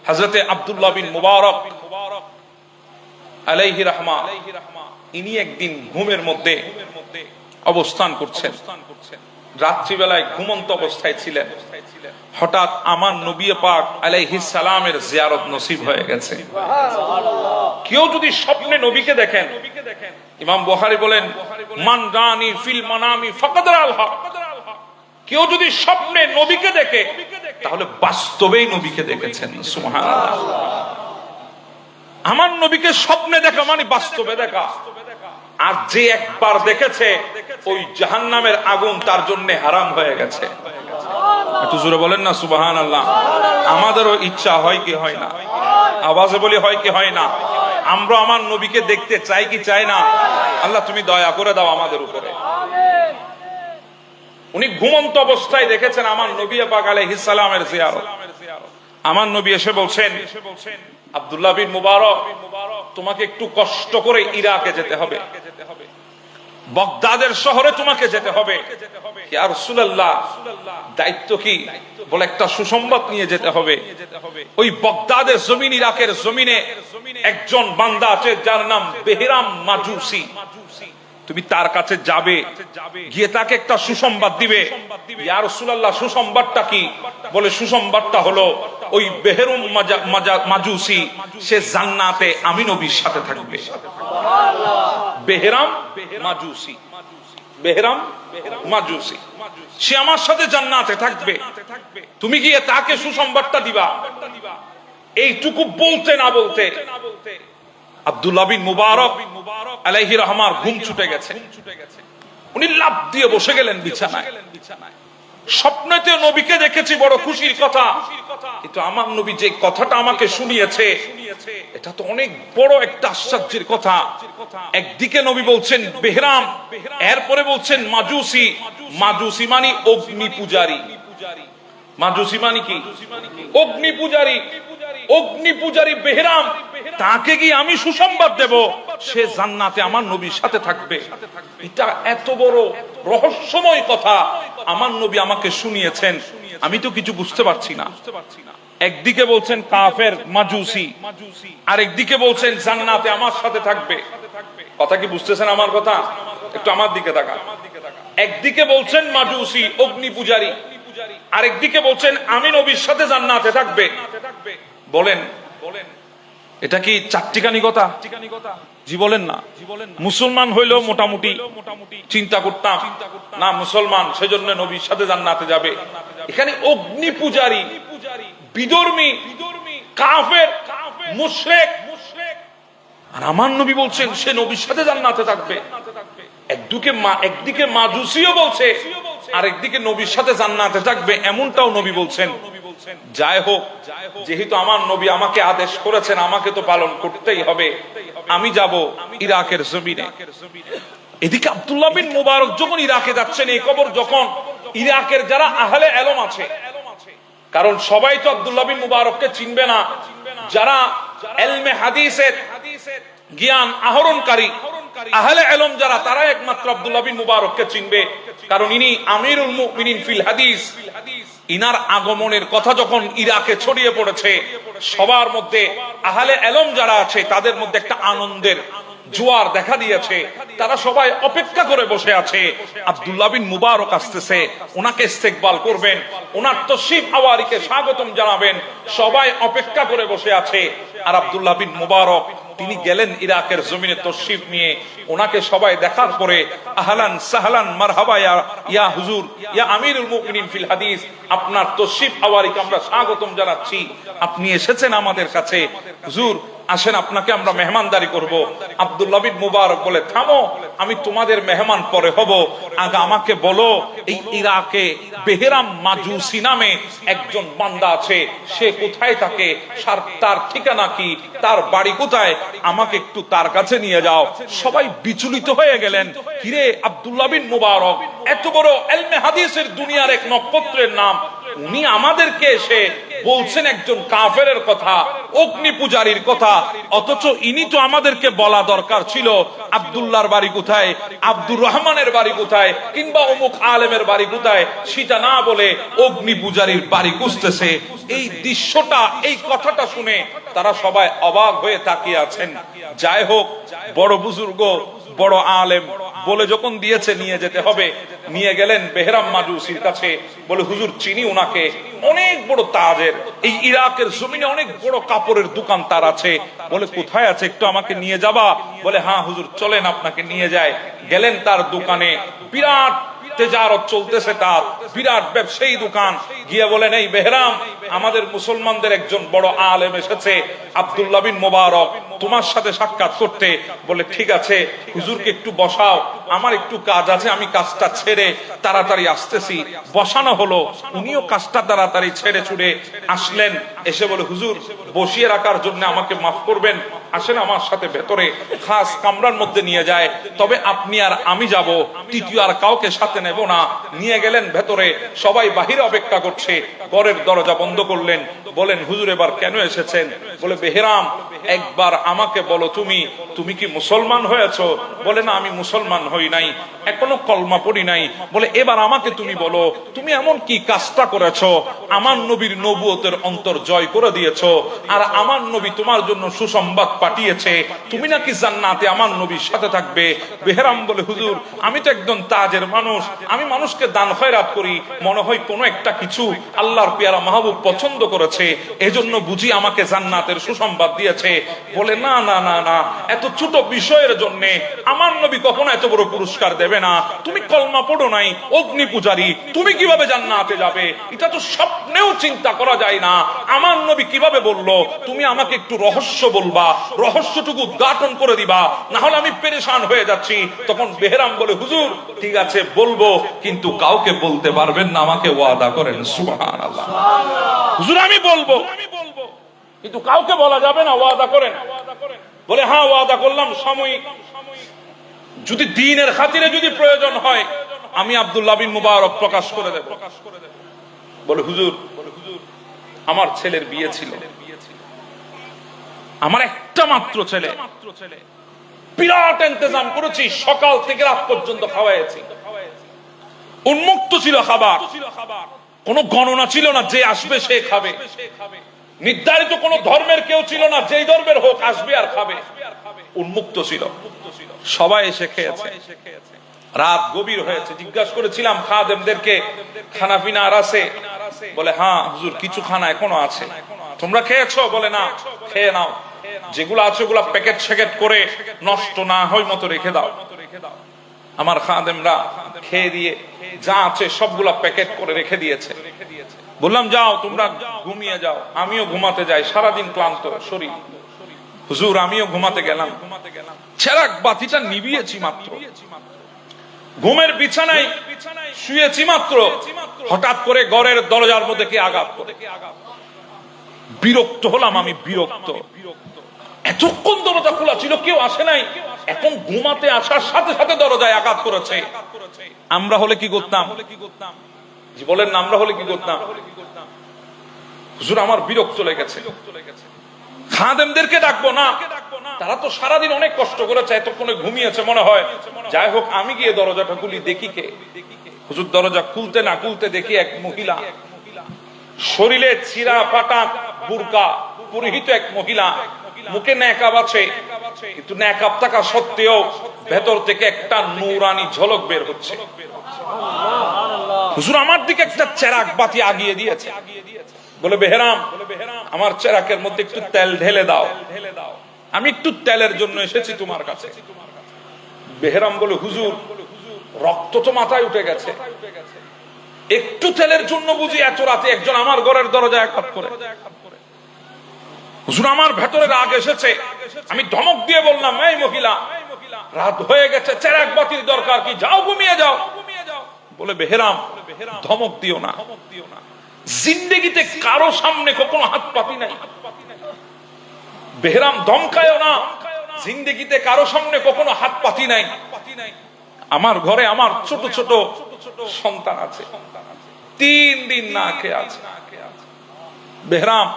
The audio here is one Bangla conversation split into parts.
হযরতে আব্দুল্লাহ বিন মুবারক আলাইহি রাহমা, ইনি একদিন ঘুমের মধ্যে অবস্থান করছেন, রাত্রিবেলায় ঘুমন্ত অবস্থায় ছিলেন। হঠাৎ আমার নবী পাক আলাইহিস সালামের জিয়ারত নসিব হয়ে গেছে। কেউ যদি স্বপ্নে নবীকে দেখেন, ইমাম বুখারী বলেন মান রানি ফিল মানামি ফাকাদ রাল হক, কেউ যদি স্বপ্নে নবীকে দেখে তাহলে বাস্তবেই নবীকে দেখেছেন। সুবহানাল্লাহ। আমার নবীকে স্বপ্নে দেখা মানে বাস্তবে দেখা। আর যে একবার দেখেছে ওই জাহান্নামের আগুন তার জন্য হারাম হয়ে গেছে। একটু জোরে বলেন না সুবহানাল্লাহ। আমাদেরও ইচ্ছা হয় কি হয় না? আওয়াজে বলি হয় কি হয় না? আমরা আমার নবীকে দেখতে চাই কি চাই না? আল্লাহ তুমি দয়া করে দাও আমাদের উপরে। উনি ঘুমন্ত অবস্থায় দেখেছেন আমার নবী পাক আলাইহিস সালামের জিয়ারত। আমার নবী এসে বলছেন, আব্দুল্লাহ বিন মুবারক, তোমাকে একটু কষ্ট করে ইরাকে যেতে হবে, বাগদাদের শহরে তোমাকে যেতে হবে। ইয়া রাসূলুল্লাহ, দায়িত্ব কি? বলে একটা সুসংবাদ নিয়ে যেতে হবে। ওই বাগদাদের জমিন, ইরাকের জমিনে একজন বান্দা আছে যার নাম বেহরাম মাজুসি। তুমি তার কাছে যাবে, গিয়ে তাকে একটা সুসংবাদ দিবে। ইয়া রাসূলুল্লাহ, সুসংবাদটা কি? বলে সুসংবাদটা হলো ওই বেহরাম মাজুসি সে জান্নাতে আমি নবীর সাথে থাকবে। বেহরাম মাজুসি, বেহরাম মাজুসি সে আমার সাথে জান্নাতে থাকবে। তুমি গিয়ে তাকে সুসংবাদটা দিবা। এইটুকু বলতে না বলতে আব্দুল্লাহ বিন মুবারক আলাইহি রহমার ঘুম ছুটে গেছে। উনি লাফ দিয়ে বসে গেলেন বিছানায়। স্বপ্নেতে নবীকে দেখেছি, বড় খুশির কথা, কিন্তু আমার নবী যে কথাটা আমাকে শুনিয়েছে এটা তো অনেক বড় একটা আশ্চর্যের কথা। একদিকে নবী বলছেন বেহরাম, এরপরে বলছেন মাজুসি। মাজুসি মানে অগ্নি পূজারী। মাজুসি মানে কি? অগ্নি পূজারী। অগ্নি পূজারী বেহরাম, তাকে কি আমি সুসংবাদ দেব সে জান্নাতে আমার নবীর সাথে থাকবে? এটা এত বড় রহস্যময় কথা আমার নবী আমাকে শুনিয়েছেন, আমি তো কিছু বুঝতে পারছি না। একদিকে বলছেন কাফের মাজুসি, আর একদিকে বলছেন জান্নাতে আমার সাথে থাকবে। কথা কি বুঝতেছেন আমার কথা? একটু আমার দিকে তাকান। একদিকে বলছেন মাজুসি অগ্নি পূজারী, আর একদিকে বলছেন আমি নবীর সাথে জান্নাতে থাকবে। বলেন এটা কি চারটিখানি কথা? জি বলেন না। মুসলমান হইলেও মোটামুটি চিন্তা করতাম না মুসলমান, সেজন্য নবীর সাথে জান্নাতে যাবে। এখানে অগ্নি পূজারী, বিধর্মী, কাফের, মুশরিক, আর আমার নবী বলছেন সে নবীর সাথে জান্নাতে থাকবে। একদিকে মাজুসিও বলছে, আর একদিকে নবীর সাথে জান্নাতে থাকবে, এমনটাও নবী বলছেন। যাই হোক, যেহেতু আমার নবী আমাকে আদেশ করেছেন, আমাকে তো পালন করতেই হবে। আমি যাব ইরাকের জমিনে। এদিকে আব্দুল্লাহ বিন মুবারক যখন ইরাকে যাচ্ছেন, এই খবর যখন ইরাকের যারা আহলে ইলম আছে, কারণ সবাই তো আব্দুল্লাহ বিন মুবারককে চিনবে না, যারা ইলমে হাদিসের জ্ঞান আহরণকারী আহলে ইলম যারা, তারা একমাত্র আব্দুল্লাহ বিন মুবারককে চিনবে, কারণ ইনি আমিরুল মুমিনিন ফিল হাদিস। ইনার আগমনের কথা যখন ইরাকে ছড়িয়ে পড়েছে, সবার মধ্যে আহলে ইলম যারা আছে তাদের মধ্যে একটা আনন্দের জোয়ার দেখা দিয়েছে। তারা সবাই অপেক্ষা করে বসে আছে, আব্দুল্লাহ বিন মুবারক আসতেছে, ওনাকে ইস্তেকবাল করবেন, ওনার তশরিফ আওয়ারিকে স্বাগতম জানাবেন। সবাই অপেক্ষা করে বসে আছে। আর আব্দুল্লাহ বিন মুবারক তিনি গেলেন ইরাকের জমিনে তশরিফ নিয়ে। ওনাকে সবাই দেখার পরে আহলান সাহলান মারহাবা ইয়া হুজুর, ইয়া আমিরুল মুমিনিন ফিল হাদিস, আপনার তশরিফ আওয়ারিকে আমরা স্বাগতম জানাচ্ছি। আপনি এসেছেন আমাদের কাছে, হুজুর আসেন আপনাকে আমরা মেহমানদারি করব। আব্দুল্লাহ বিন মুবারক বলে, থামো, আমি তোমাদের মেহমান পরে হব, আগে আমাকে বলো এই ইরাকে বেহরাম মাজুসি নামে একজন বান্দা আছে, সে কোথায় থাকে, তার ঠিকানা কি, তার বাড়ি কোথায়, আমাকে একটু তার কাছে নিয়ে যাও। সবাই বিচলিত হয়ে গেলেন, কিরে আব্দুল্লাহ বিন মুবারক এত বড় ইলমে হাদিসের দুনিয়ার এক নক্ষত্রের নাম, উনি আমাদেরকে এসে বলছেন একজন কাফেরের কথা, অগ্নি পূজারীর কথা, অথচ ইনি তো আমাদেরকে বলা দরকার ছিল আব্দুল্লাহর বাড়ি কোথায়, আব্দুর রহমানের বাড়ি কোথায়, কিংবা অমুক আলেমের বাড়ি কোথায়, সেটা না বলে অগ্নি পূজারীর বাড়ি খুঁজতেছে। এই দৃশ্যটা, এই কথাটা শুনে তারা সবাই অবাক হয়ে তাকিয়ে আছেন। যাই হোক, বড় বুজুর্গ, বড় আলেম বলে যখন দিয়েছে নিয়ে যেতে হবে, নিয়ে গেলেন বেহরাম মাজুসির কাছে। বলে হুজুর চিনি ওনাকে, অনেক বড় তাজের, এই ইরাকের জমিনে অনেক বড় কাপড়ের দোকান তার আছে। বলে কোথায় আছে, একটু আমাকে নিয়ে যাবা? বলে হ্যাঁ হুজুর চলেন আপনাকে নিয়ে যায়। গেলেন তার দোকানে, বিরাট তেজারত চলতেছে, তার বিরাট ব্যবসায়ী দোকান। গিয়ে বলেন এই বেহরাম, আমাদের মুসলমানদের একজন বড় আলেম এসেছে, আব্দুল্লাহ বিন মোবারক, তোমার সাথে সাক্ষাৎ করতে। বলে ঠিক আছে, হুজুরকে একটু বসাও, আমার একটু কাজ আছে, আমি কাজটা ছেড়ে তাড়াতাড়ি আসতেছি। বসানো হলো, উনিও কাজটা তাড়াতাড়ি ছেড়ে ছুড়ে আসলেন। এসে বলে হুজুর বসিয়ে রাখার জন্য আমাকে মাফ করবেন, আসেন আমার সাথে ভেতরে, খাস কামরার মধ্যে নিয়ে যায়, তবে আপনি আর আমি যাব, তৃতীয় আর কাউকে সাথে নেব না। নিয়ে গেলেন ভেতরে, সবাই বাহিরে অপেক্ষা করছে, ঘরের দরজা বন্ধ করলেন। বলেন হুজুর এবার কেন এসেছেন? বলে বেহরাম একবার আমাকে বলো, তুমি তুমি কি মুসলমান হয়েছো? বলে না, আমি মুসলমান হই নাই, এখনো কলমা পড়ি নাই। বলে এবার আমাকে তুমি বলো, তুমি এমন কি কাজটা করেছো, আমার নবীর নবুয়তের অন্তর জয় করে দিয়েছো, আর আমার নবী তোমার জন্য সুসংবাদ পাঠিয়েছে, তুমি নাকি জান্নাতে আমার নবীর সাথে থাকবে। বেহরাম বলে হুজুর আমি তো একদম তাজের মানুষ, আমি মানুষকে দান খয়রাত করি, মনে হয় কোনো একটা কিছু আল্লাহর পেয়ারা মাহবুব পছন্দ করেছে, এজন্য বুঝি আমাকে জান্নাতের সুসংবাদ দিয়েছে। বলে না না না না, এত ছোট বিষয়ের জন্য আমার নবী কখনো এত বড় পুরস্কার দেবে না। তুমি কলমা পড়ো নাই, অগ্নি পূজারী, তুমি কিভাবে জান্নাতে যাবে? এটা তো স্বপ্নেও চিন্তা করা যায় না। আমার নবী কিভাবে বললো? তুমি আমাকে একটু রহস্য বলবা, রহস্যটুকু উদ্ঘাটন করে দিবা, না হলে আমি পেরেশান হয়ে যাচ্ছি। তখন বেহরাম বলে হুজুর ঠিক আছে বলবো, কিন্তু কাউকে বলতে পারবেন না, আমাকে ওয়াদা করেন। সুবহানাল্লাহ। হুজুর আমি বলবো, কিন্তু কাউকে বলা যাবে না, ওয়াদা করেন। বলে হ্যাঁ ওয়াদা করলাম, সাময়িক, যদি দ্বীনের খাতিরে যদি প্রয়োজন হয় আমি আব্দুল্লাহ বিন মুবারক প্রকাশ করে দেব। বলে হুজুর আমার ছেলের বিয়ে ছিল, আমার একটা মাত্র ছেলে, বিরাট ইন্তজাম করেছি, সকাল থেকে রাত পর্যন্ত খাওয়াইছি, উন্মুক্ত ছিল খাবার, কোনো গণনা ছিল না যে আসবে সে খাবে, নির্ধারিত কোন ধর্মের কেউ ছিল না, যেই ধর্মের হোক আসবে আর খাবে, উন্মুক্ত ছিল, সবাই এসে খেয়েছে। রাত গভীর হয়েছে, জিজ্ঞাসা করেছিলাম খাদেমদেরকে খানা পিনা আর আছে? বলে হ্যাঁ হুজুর কিছু খানা এখনো আছে। তোমরা খেয়েছো? বলে না। খেয়ে নাও, যেগুলো আছে ওগুলা প্যাকেট স্যাকেট করে নষ্ট না হয় মতো রেখে দাও। আমার খাদেমরা খেয়ে দিয়ে যা আছে সবগুলা প্যাকেট করে রেখে দিয়েছে। বললাম যাও তোমরা ঘুমিয়ে যাও, আমিও ঘুমাতে যাই, সারাদিন ক্লান্ত শরীর। হুজুর আমিও ঘুমাতে গেলাম, চেরাগ বাতিটা নিভিয়েছি মাত্র, ঘুমের বিছানায় শুয়েছি মাত্র, হঠাৎ করে ঘরের দরজার মধ্যে কে আঘাত করে। বিরক্ত হলাম আমি, বিরক্ত, এতক্ষণ দরজা খোলা ছিল কেউ আসে নাই, এখন ঘুমাতে আসার সাথে সাথে দরজায় আঘাত করেছে। আমরা হলে কি করতাম? বলেন না, আমরা হলে কি করতাম? হুজুর আমার বিরক্ত লেগেছে, খাদেমদেরকে ডাকবো না, তারা তো সারাদিন অনেক কষ্ট করেছে, এতক্ষণে ঘুমিয়েছে মনে হয়। যাই হোক আমি গিয়ে দরজাটা খুলি, দেখি কে। হুজুর দরজা খুলতে না খুলতে দেখি এক মহিলা, শরীরে ছিঁড়া ফাটা বুরকা পরিহিত এক মহিলা, মুখে নেকাব আছে, কিন্তু নেকাব থাকা সত্ত্বেও ভেতর থেকে একটা নূরানি ঝলক বের হচ্ছে। হুজুর আমার দিকে একটা চেরাগ বাতি আগিয়ে দিয়েছে। বলে বেহরাম আমার চেরাকের মধ্যে একটু তেল ঢেলে দাও, আমি একটু তেলের জন্য এসেছি তোমার কাছে। বেহরাম বলে হুজুর রক্ত তো মাথায় উঠে গেছে, একটু তেলের জন্য বুঝি এত রাতে একজন আমার ঘরের দরজায় আঘাত করে? হুজুর আমার ভেতরে রাগ এসেছে, আমি ধমক দিয়ে বললাম এই মহিলা রাত হয়ে গেছে, চেরাগ বাতির দরকার কি, যাও ঘুমিয়ে যাও। বলে বেহরাম ধমক দিও না, জিন্দেগিতে কারো সামনে কখনো হাত পাতি নাই। বেহরাম ধমকায়ও না, জিন্দেগিতে কারো সামনে কখনো হাত পাতি নাই। আমার ঘরে আমার ছোট ছোট সন্তান আছে, 3 দিন না খেয়ে আছে, বেহরাম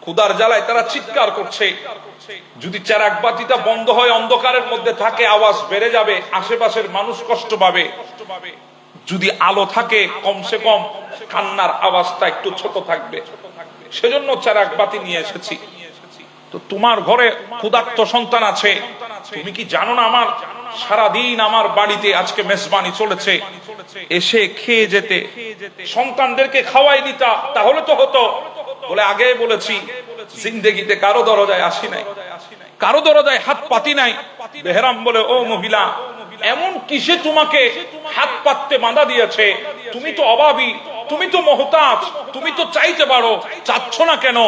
ক্ষুধার জ্বালায় তারা চিৎকার করছে। যদি চেরাগ বাতিটা বন্ধ হয়, অন্ধকারের মধ্যে থাকে, আওয়াজ বেড়ে যাবে, আশেপাশের মানুষ কষ্ট পাবে। যদি আলো থাকে কমসে কম কান্নার আওয়াজটা একটু ছোট থাকবে। সেজন্য চেরাগ বাতি নিয়ে এসেছি। তো তোমার ঘরে ক্ষুধার্ত সন্তান আছে, তুমি কি জানো না আমার সারাদিন আমার বাড়িতে আজকে মেজবানি চলেছে, এসে খেয়ে যেতে, সন্তানদেরকে খাওয়াই নিতা, তাহলে তো হতো। বলে আগে বলেছি, জিন্দেগিতে কারো দরজায় আসি নাই, কারো দরজায় হাত পাতি নাই। বেহরাম বলে, ও মহিলা, এমন কিসে তোমাকে হাত পাততে বাঁধা দিয়েছে? তুমি তো অভাবী, তুমি তো মুহতাজ, তুমি তো চাইতে পারো, চাচ্ছ না কেন?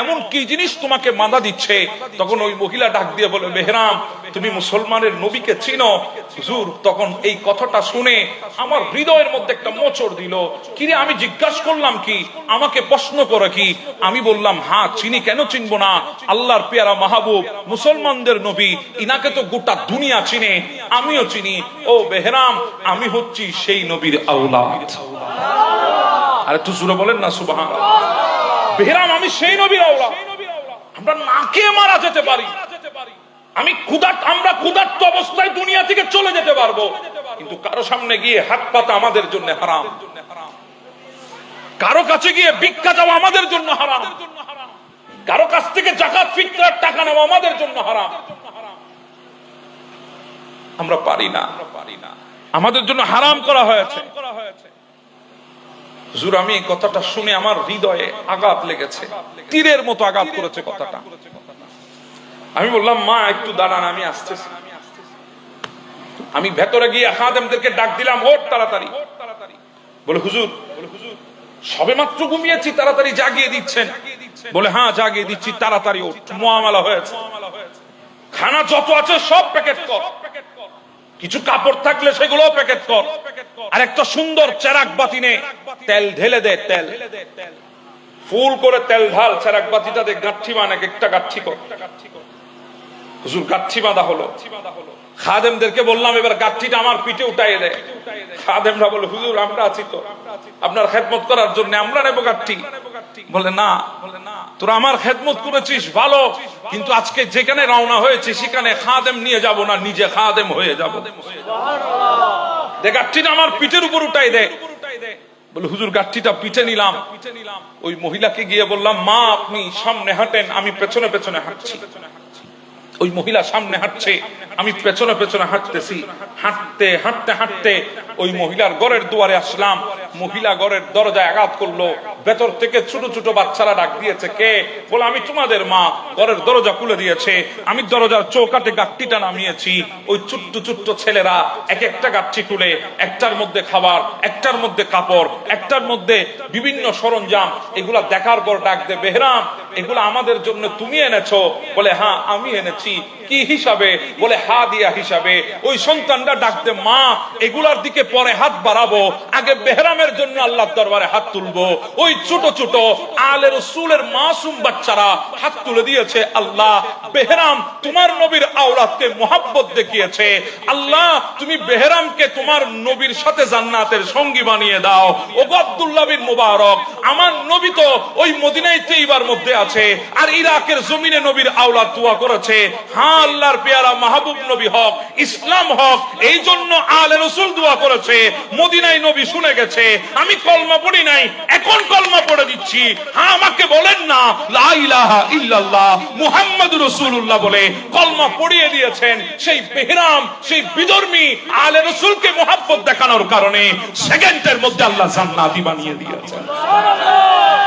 এমন কি জিনিস তোমাকে বাঁধা দিচ্ছে? তখন ওই মহিলা ডাক দিয়ে বলে, বেহরাম, তুমি মুসলমানের নবীকে চিনো? হুজুর তখন এই কথাটা শুনে আমার হৃদয়ের মধ্যে একটা মোচড় দিল। কিরে, আমি জিজ্ঞাসা করলাম কি, আমাকে প্রশ্ন করে কি? আমি বললাম, হ্যাঁ চিনি, কেন চিনবো না? আল্লাহর পেয়ারা মাহবুব, মুসলমানদের নবী, ইনাকে তো গোটা দুনিয়া চিনে, আমিও চিনি। ও বেহরাম, আমি হচ্ছি সেই নবীর আওলাদ। আরে তুই জোরে বলেন না সুবহানাল্লাহ। বেহরাম, আমি সেই নবীর আওলাদ। আমরা না খেয়ে মারা যেতে পারি, আমরা ক্ষুধার্ত অবস্থায় দুনিয়া থেকে চলে যেতে পারবো, কিন্তু কারো সামনে গিয়ে হাত পাতা আমাদের জন্য হারাম, কারো কাছে গিয়ে ভিক্ষা চাওয়া আমাদের জন্য হারাম, কারো কাছ থেকে যাকাত ফিতরার টাকা নেওয়া আমাদের জন্য হারাম। আমরা পারি না, আমাদের জন্য হারাম করা হয়েছে। হুজুর, আমি এই কথাটা শুনে আমার হৃদয়ে আঘাত লেগেছে, তীরের মতো আঘাত করেছে কথাটা। আমি বললাম, মা একটু দাঁড়ান, আমি আসতেছি। আমি ভেতরে গিয়ে খাদেমদেরকে ডাক দিলাম, ওঠ তাড়াতাড়ি। বলে, হুজুর সবে মাত্র ঘুমিয়েছি, তাড়াতাড়ি জাগিয়ে দিচ্ছেন? বলে, হ্যাঁ জাগিয়ে দিচ্ছি, তাড়াতাড়ি ওঠ, মুআমালা হয়েছে। খানা যত আছে সব প্যাকেট কর, কিছু কাপড় থাকলে সেগুলো প্যাকেট কর, আর একটা সুন্দর চেরাগ বাতি নে, তেল ঢেলে দে, তেল ফুল করে তেল ঢাল, চেরাগ বাতিটাতে গাঁঠি বানা, একটা গাঁঠি কর। হুজুর গাঁঠি বাঁধা হলো। খাদেমদেরকে বললাম, এবার গাঁঠিটা আমার পিঠে উঠাইয়ে দেয়। খাদেমরা বলে, হুজুর আমরা আছি তো আপনার খেদমত করার জন্য, আমরা নেবো গাঁঠি। বলে, না, তোরা আমার খেদমত করেছিস ভালো, কিন্তু আজকে যেখানে রওনা হয়েছে সেখানে খাদেম নিয়ে যাব না, নিজে খাদেম হয়ে যাব। গাঁঠিটা আমার পিঠের উপর উঠাই দে। বলে, হুজুর গাঁঠিটা পিঠে নিলাম। ওই মহিলাকে গিয়ে বললাম, মা আপনি সামনে হাঁটেন, আমি পেছনে পেছনে হাঁটছি। ওই মহিলা সামনে হাঁটছে, আমি পেছনে পেছনে হাঁটতেছি। হাঁটতে হাঁটতে হাঁটতে ওই মহিলার ঘরের দুয়ারে আসলাম। মহিলা ঘরের দরজায় আঘাত করলো, ভেতর থেকে ছোট ছোট বাচ্চারা ডাক দিয়েছে, কে? বলে, আমি তোমাদের মা। ঘরের দরজা খুলে দিয়েছে, আমি দরজার চৌকাঠে গাঁঠটিটা নামিয়েছি। ওই ছোট্ট ছোট্ট ছেলেরা এক একটা গাঁঠি তুলে, একটার মধ্যে খাবার, একটার মধ্যে কাপড়, একটার মধ্যে বিভিন্ন সরঞ্জাম, এগুলা দেখার পর ডাক দে, বেহরাম এগুলা আমাদের জন্য তুমি এনেছো? বলে, হ্যাঁ আমি এনেছি। কি হিসাবে? বলে, হাদিয়া হিসাবে। ওই সন্তানটা ডাকতে, মা এগুলার দিকে পরে হাত বাড়াবো, আগে বেহরামের জন্য আল্লাহর দরবারে হাত তুলবো। ওই ছোট ছোট আলে রাসূলের মাসুম বাচ্চারা হাত তুলে দিয়েছে, আল্লাহ বেহরাম তোমার নবীর আওলাদকে মোহাব্বত দেখিয়েছে, আল্লাহ তুমি বেহরামকে তোমার নবীর সাথে জান্নাতের সঙ্গী বানিয়ে দাও। ও আব্দুল্লাহ বিন মুবারক, আমার নবী তো ওই মদিনায় তৈবার মধ্যে আছে, আর ইরাকের জমিনে নবীর আওলাদ দোয়া করেছে। হ্যাঁ আল্লাহর পেয়ারা মাহবুব নবী হক, ইসলাম হক, এই জন্য আলে রাসূল দোয়া করেছে। মদিনায় নবী শুনে গেছে, আমি কলমা পড়ি নাই, এখন কলমা পড়ে দিচ্ছি। হ্যাঁ আমাকে বলেন না লা ইলাহা ইল্লাল্লাহ মুহাম্মাদুর রাসূলুল্লাহ বলে কলমা পড়িয়ে দিয়েছেন। সেই বেহরাম, সেই বিধর্মী আলে রাসূলকে মুহাব্বত দেখানোর কারণে সেকেন্ডের মধ্যে আল্লাহ জান্নাতি বানিয়ে দিয়েছেন। সুবহানাল্লাহ।